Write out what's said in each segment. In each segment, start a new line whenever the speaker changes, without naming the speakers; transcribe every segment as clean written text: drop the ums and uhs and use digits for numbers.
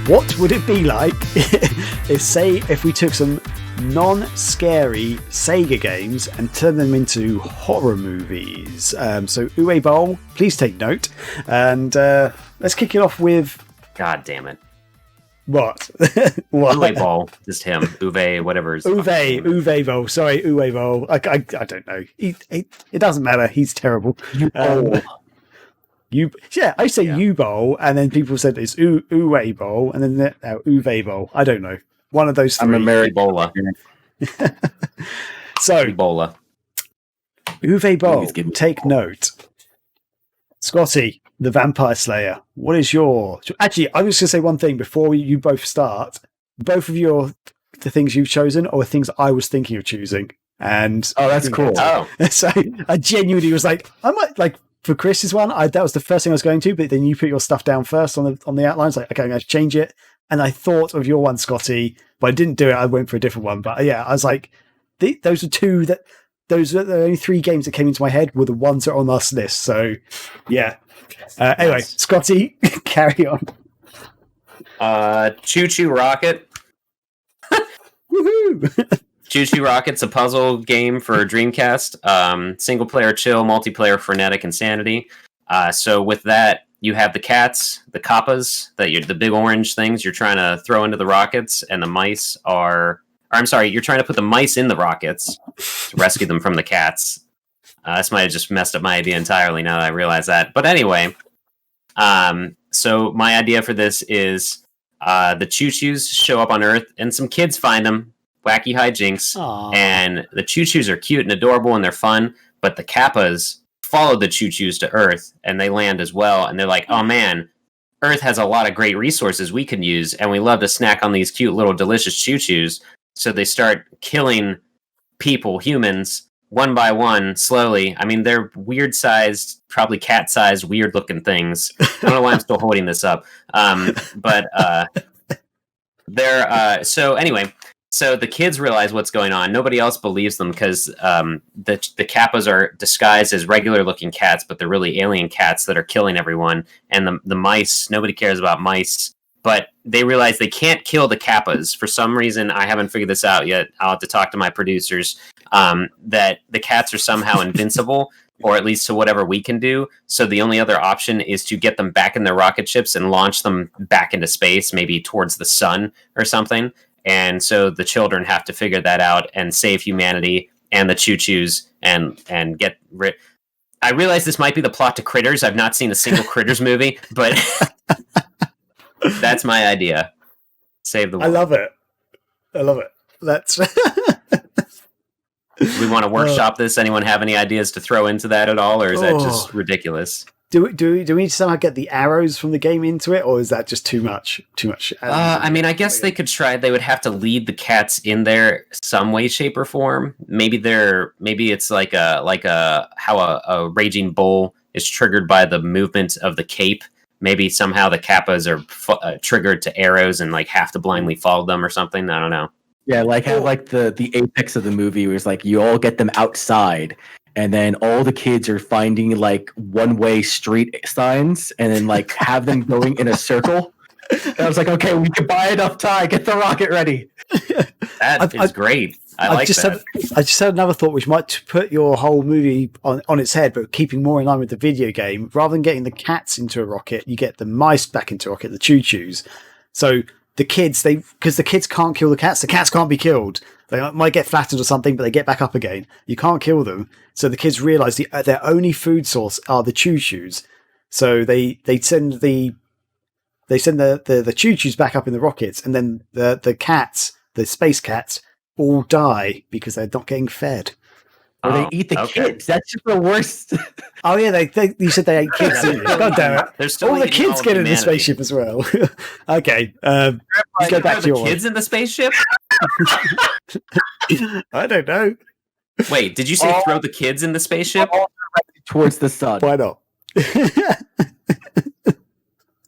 What would it be like if we took some non-scary Sega games and turned them into horror movies? So Uwe Boll, please take note. And let's kick it off with...
God damn it.
What?
Uwe Boll, just him. Uwe, whatever.
Uwe Boll. Sorry, Uwe Boll. I don't know. It doesn't matter. He's terrible. I say U Bowl, and then people said it's Uwe Boll, and then Uwe Boll. I don't know. One of those three.
I'm a Mary Bola.
So,
Ebola.
Uwe Boll, take note. Scotty, the Vampire Slayer. What is your... Actually, I was going to say one thing before you both start. Both of the things you've chosen are things I was thinking of choosing. And
that's cool.
So I genuinely was like, I might like... For Chris's one, that was the first thing I was going to, but then you put your stuff down first on the outlines. Like, okay, I'm going to change it. And I thought of your one, Scotty, but I didn't do it. I went for a different one. But yeah, I was like, those are the only three games that came into my head were the ones that are on this list. So yeah. Anyway, Scotty, carry on.
Choo Choo Rocket.
Woohoo!
Choo Choo Rocket's a puzzle game for Dreamcast. Single player chill, multiplayer frenetic insanity. So with that, you have the cats, the kappas, the big orange things you're trying to throw into the rockets, and the mice you're trying to put the mice in the rockets to rescue them from the cats. This might have just messed up my idea entirely now that I realize that. But anyway, so my idea for this is the choo-choos show up on Earth, and some kids find them. Wacky hijinks.
Aww.
And the choo-choos are cute and adorable and they're fun, but the kappas follow the choo-choos to Earth and they land as well, and they're like, oh man, Earth has a lot of great resources we can use, and we love to snack on these cute little delicious choo-choos. So they start killing people, humans, one by one, slowly. I mean, they're weird-sized, probably cat-sized, weird-looking things. I don't know why I'm still holding this up. So anyway... So the kids realize what's going on. Nobody else believes them because the kappas are disguised as regular-looking cats, but they're really alien cats that are killing everyone. And the mice, nobody cares about mice. But they realize they can't kill the kappas. For some reason, I haven't figured this out yet. I'll have to talk to my producers. That the cats are somehow invincible, or at least to whatever we can do. So the only other option is to get them back in their rocket ships and launch them back into space, maybe towards the sun or something. And so the children have to figure that out and save humanity and the choo-choos and get rid. I realize this might be the plot to Critters. I've not seen a single Critters movie, but that's my idea. Save the world.
I love it. That's.
Do we want to workshop this? Anyone have any ideas to throw into that at all, or is that just ridiculous?
Do we somehow get the arrows from the game into it, or is that just too much?
I mean, I guess they could try. They would have to lead the cats in there some way, shape, or form. Maybe it's like how a raging bull is triggered by the movement of the cape. Maybe somehow the kappas are triggered to arrows and like have to blindly follow them or something. I don't know.
Yeah, have the apex of the movie where it's like you all get them outside. And then all the kids are finding like one-way street signs, and then like have them going in a circle. And I was like, okay, we can buy enough time. Get the rocket ready.
That is great. I just
had another thought, which might put your whole movie on its head, but keeping more in line with the video game. Rather than getting the cats into a rocket, you get the mice back into a rocket, the choo-choos. So the kids, because the kids can't kill the cats can't be killed. They might get flattened or something, but they get back up again. You can't kill them. So the kids realize their only food source are the choo-choos. So they send the choo-choos back up in the rockets, and then the cats, the space cats, all die because they're not getting fed.
Or they eat the kids. That's just the worst.
Oh yeah, you said they ate kids, didn't you? God damn it!
They're still
all the kids get in the spaceship as well. Okay, you go back to your
kids in the spaceship.
I don't know.
Wait, did you say throw the kids in the spaceship
towards the sun?
Why not?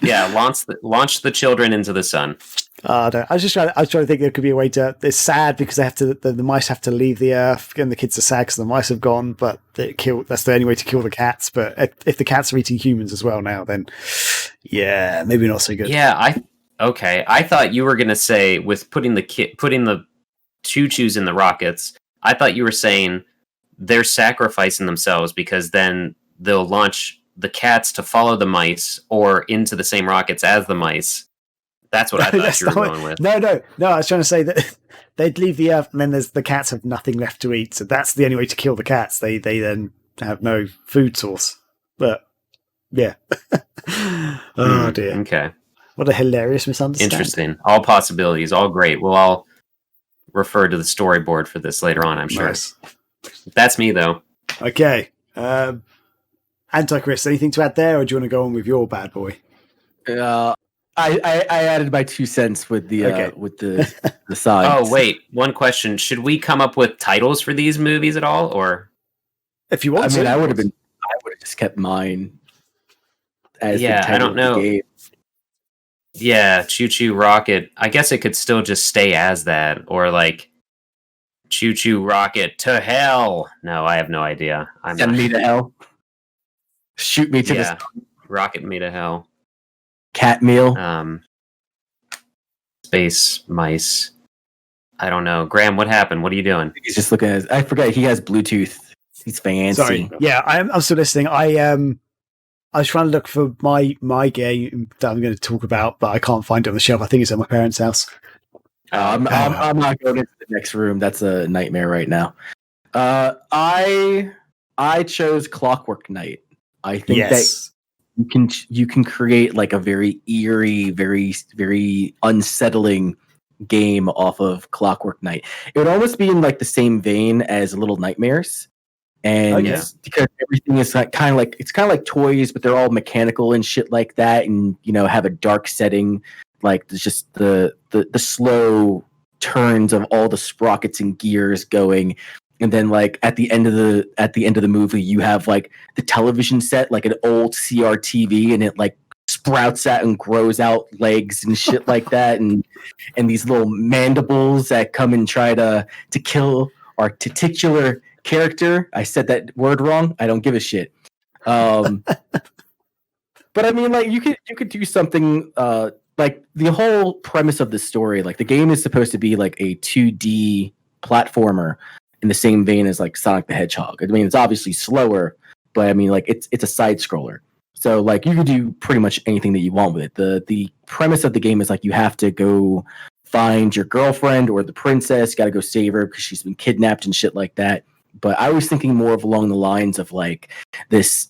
Yeah, launch the children into the sun.
I was trying to think there could be a way to. It's sad because they have to. The mice have to leave the Earth, and the kids are sad because the mice have gone. But that's the only way to kill the cats. But if the cats are eating humans as well now, then yeah, maybe not so good.
Yeah, Okay, I thought you were gonna say with putting the choo-choos in the rockets. I thought you were saying they're sacrificing themselves because then they'll launch the cats to follow the mice or into the same rockets as the mice. That's what I thought you were going with.
No. I was trying to say that they'd leave the Earth, and then the cats have nothing left to eat. So that's the only way to kill the cats. They then have no food source. But yeah. Oh dear.
Okay.
What a hilarious misunderstanding.
Interesting. All possibilities. All great. We'll all refer to the storyboard for this later on, I'm sure. Nice. That's me, though.
Okay. Anti-Chris, anything to add there, or do you want to go on with your bad boy?
I added my 2 cents with the with the signs.
Oh wait, one question: should we come up with titles for these movies at all, or
if you want?
I would have just kept mine. As
I don't know. Yeah, Choo Choo Rocket. I guess it could still just stay as that, or like Choo Choo Rocket to hell. No, I have no idea.
Send me to hell. Shoot me to the sun.
Rocket me to hell.
Cat meal.
Space mice. I don't know. Graham, what happened? What are you doing?
He's just looking at I forgot he has Bluetooth. He's fancy.
Sorry. Yeah, I'm still listening. I was trying to look for my game that I'm going to talk about, but I can't find it on the shelf. I think it's at my parents' house.
I'm not going into the next room. That's a nightmare right now. I chose Clockwork Knight. I think that you can create like a very eerie, very, very unsettling game off of Clockwork Knight. It would almost be in like the same vein as Little Nightmares. And because everything is kind of like toys, but they're all mechanical and shit like that, and have a dark setting. Like there's just the slow turns of all the sprockets and gears going, and then like at the end of the movie, you have like the television set, like an old CRTV, and it like sprouts out and grows out legs and shit like that, and these little mandibles that come and try to kill our titular character. I said that word wrong. I don't give a shit. But I mean, like you could do something like the whole premise of the story. Like the game is supposed to be like a 2D platformer in the same vein as like Sonic the Hedgehog. I mean, it's obviously slower, but I mean, like it's a side scroller. So like you can do pretty much anything that you want with it. The premise of the game is like you have to go find your girlfriend or the princess. Got to go save her because she's been kidnapped and shit like that. But I was thinking more of along the lines of like this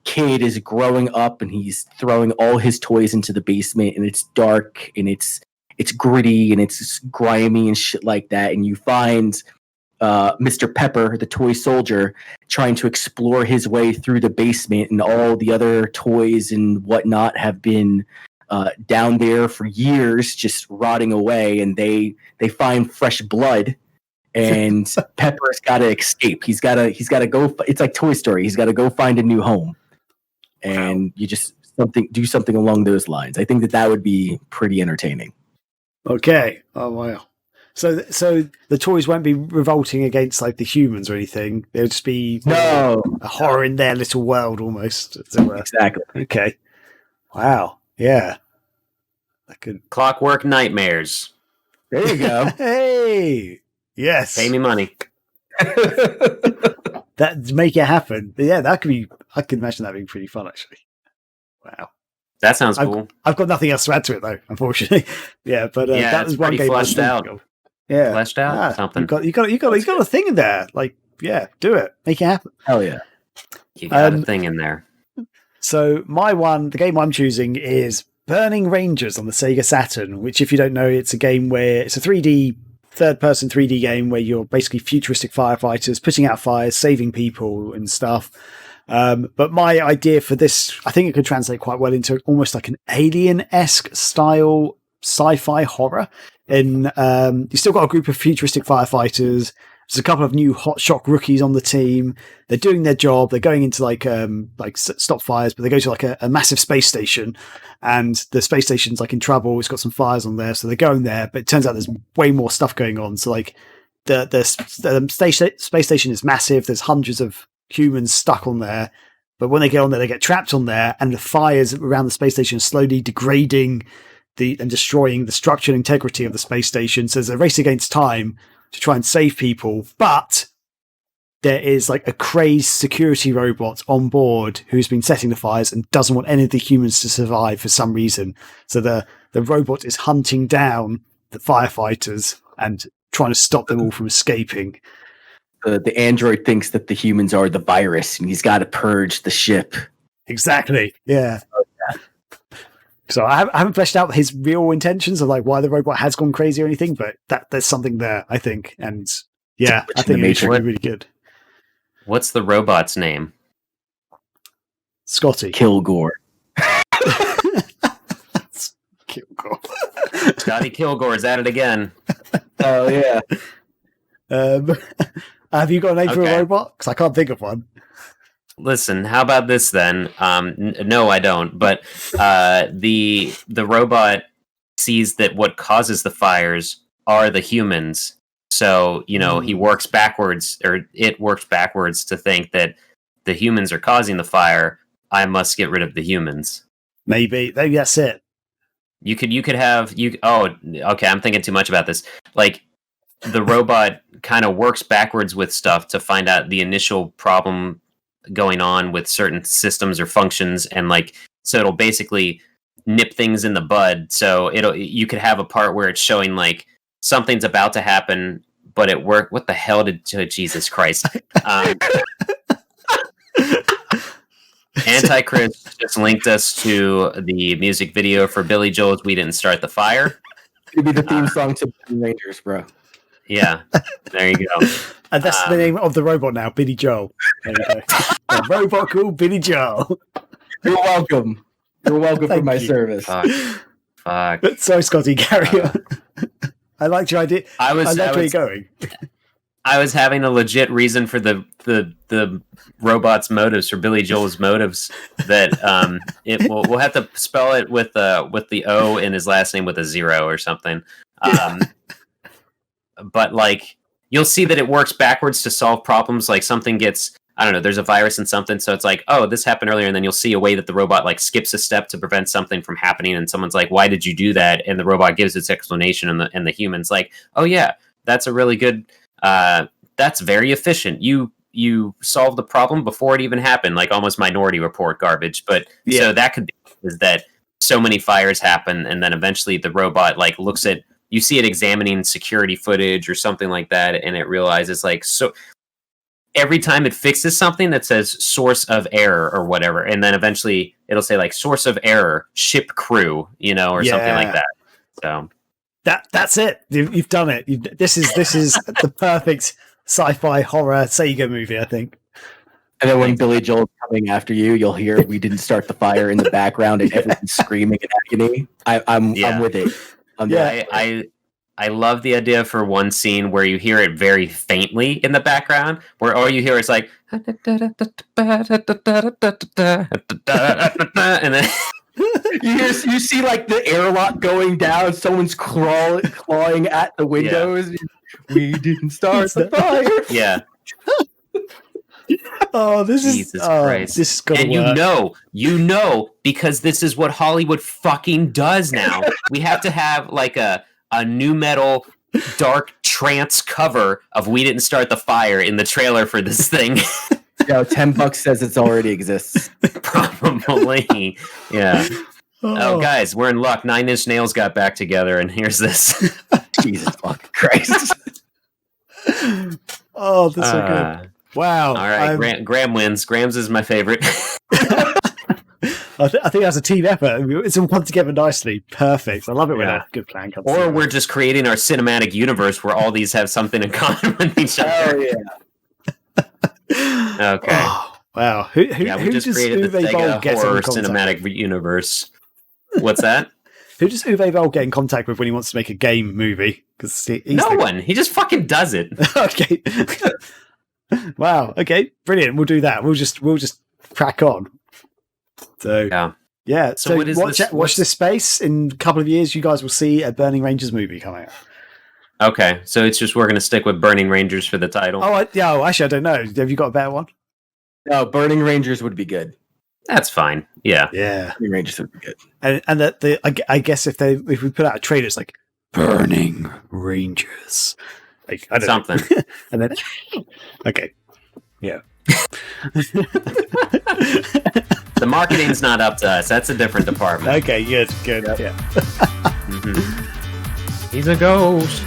kid is growing up and he's throwing all his toys into the basement, and it's dark and it's gritty and it's grimy and shit like that. And you find Mr. Pepper, the toy soldier, trying to explore his way through the basement, and all the other toys and whatnot have been down there for years, just rotting away. And they find fresh blood. And Pepper's got to escape. He's got to go. It's like Toy Story. He's got to go find a new home. And you just do something along those lines. I think that would be pretty entertaining.
Okay. Oh wow. So the toys won't be revolting against like the humans or anything. They'll just be a horror in their little world almost. As it were.
Exactly.
Okay. Wow. Yeah. I could
Clockwork Nightmares.
There you go.
Hey. Yes.
Pay me money.
That make it happen. But yeah, that could be. I can imagine that being pretty fun, actually. Wow,
that sounds cool.
I've got nothing else to add to it, though. Unfortunately, yeah. But that was one game
fleshed out.
Yeah,
fleshed out. Something.
You got a thing in there. Like, yeah, do it. Make it happen.
Hell yeah.
You got a thing in there.
So the game I'm choosing is Burning Rangers on the Sega Saturn. Which, if you don't know, it's a game where it's a 3D. Third-person 3D game where you're basically futuristic firefighters putting out fires, saving people and stuff. But my idea for this, I think it could translate quite well into almost like an Alien-esque style sci-fi horror. And you still got a group of futuristic firefighters. There's a couple of new hotshot rookies on the team. They're doing their job. They're going into like stop fires, but they go to like a massive space station, and the space station's like in trouble. It's got some fires on there, so they're going there. But it turns out there's way more stuff going on. So like the space station is massive. There's hundreds of humans stuck on there, But when they get on there, they get trapped on there, and the fires around the space station are slowly degrading and destroying the structural integrity of the space station. So there's a race against time to try and save people, but there is like a crazed security robot on board who's been setting the fires and doesn't want any of the humans to survive for some reason. So the robot is hunting down the firefighters and trying to stop them all from escaping.
The android thinks that the humans are the virus, and he's got to purge the ship.
Exactly. Yeah. So I haven't fleshed out his real intentions of like why the robot has gone crazy or anything, but there's something there, I think. And yeah, I think it's really good.
What's the robot's name?
Scotty.
Kilgore.
Kilgore.
Scotty Kilgore's at it again.
Oh, yeah.
Have you got a name for a robot? Because I can't think of one.
Listen, how about this then? No, I don't. But the robot sees that what causes the fires are the humans. So, he works backwards, or it works backwards to think that the humans are causing the fire. I must get rid of the humans.
Maybe that's it.
You could have. Oh, okay. I'm thinking too much about this. Like, the robot kind of works backwards with stuff to find out the initial problem going on with certain systems or functions, and so it'll basically nip things in the bud. So you could have a part where it's showing like something's about to happen, but it worked. What the hell Jesus Christ? Antichrist just linked us to the music video for Billy Joel's "We Didn't Start the Fire."
It'd be the theme song to Rangers, bro.
Yeah, there you go.
And that's the name of the robot now, Billy Joel. There we go. A robot called Billy Joel.
You're welcome. You're welcome for my service.
Fuck.
Sorry, Scotty, carry on. I liked your idea. I like where you're going.
I was having a legit reason for the robot's motives, for Billy Joel's motives, that we'll have to spell it with the O in his last name with a 0 or something. But you'll see that it works backwards to solve problems. Like something gets, I don't know, there's a virus in something, so it's like, oh, this happened earlier, and then you'll see a way that the robot skips a step to prevent something from happening, and someone's like, why did you do that? And the robot gives its explanation, and the human's like, oh yeah, that's a really good, that's very efficient. You solved the problem before it even happened, like almost Minority Report garbage. But yeah. So that could be is that so many fires happen, and then eventually the robot looks at, you see it examining security footage or something like that, and it realizes so every time it fixes something that says source of error or whatever, and then eventually it'll say source of error, ship crew, or something like that. So
that's it. You've done it. This is the perfect sci-fi horror Sega movie, I think.
And then when Billy Joel's coming after you, you'll hear "We Didn't Start the Fire" in the background, and everyone's screaming in agony. I'm with it.
I love the idea for one scene where you hear it very faintly in the background, where all you hear is and then
you see the airlock going down, someone's clawing at the windows. Yeah. We didn't start the fire.
Yeah.
Oh,
Jesus Christ.
This is gonna
and
work.
you know, because this is what Hollywood fucking does now. We have to have a new metal dark trance cover of "We Didn't Start the Fire" in the trailer for this thing.
$10 says it already exists.
Probably. Yeah. Oh, guys, we're in luck. 9 Inch Nails got back together, and here's this.
Jesus fucking Christ.
Oh, that's so good. Wow.
All right, Graham wins. Graham's is my favorite.
I think that's a team effort. It's all come together nicely. Perfect. I love it when a good plan comes together.
Or we're just creating our cinematic universe where all these have something in common with each other.
Oh,
yeah. Okay.
Oh, wow. Who
we just created the Sega horror cinematic universe. What's that?
Who does Uwe Boll get in contact with when he wants to make a game movie? Because
no one. He just fucking does it.
Okay. Wow. Okay. Brilliant. We'll do that. We'll just crack on. So yeah. So watch this space. In a couple of years, you guys will see a Burning Rangers movie coming out.
Okay, so it's just we're going to stick with Burning Rangers for the title.
Oh, actually, I don't know. Have you got a better one?
No, Burning Rangers would be good.
That's fine. Yeah.
Yeah.
Burning Rangers would be good.
And that I guess if we put out a trailer, it's like Burning Rangers, like I don't
Something.
know. And then okay, yeah.
The marketing's not up to us. That's a different department.
Okay, good.
Yep.
Yeah.
He's a ghost.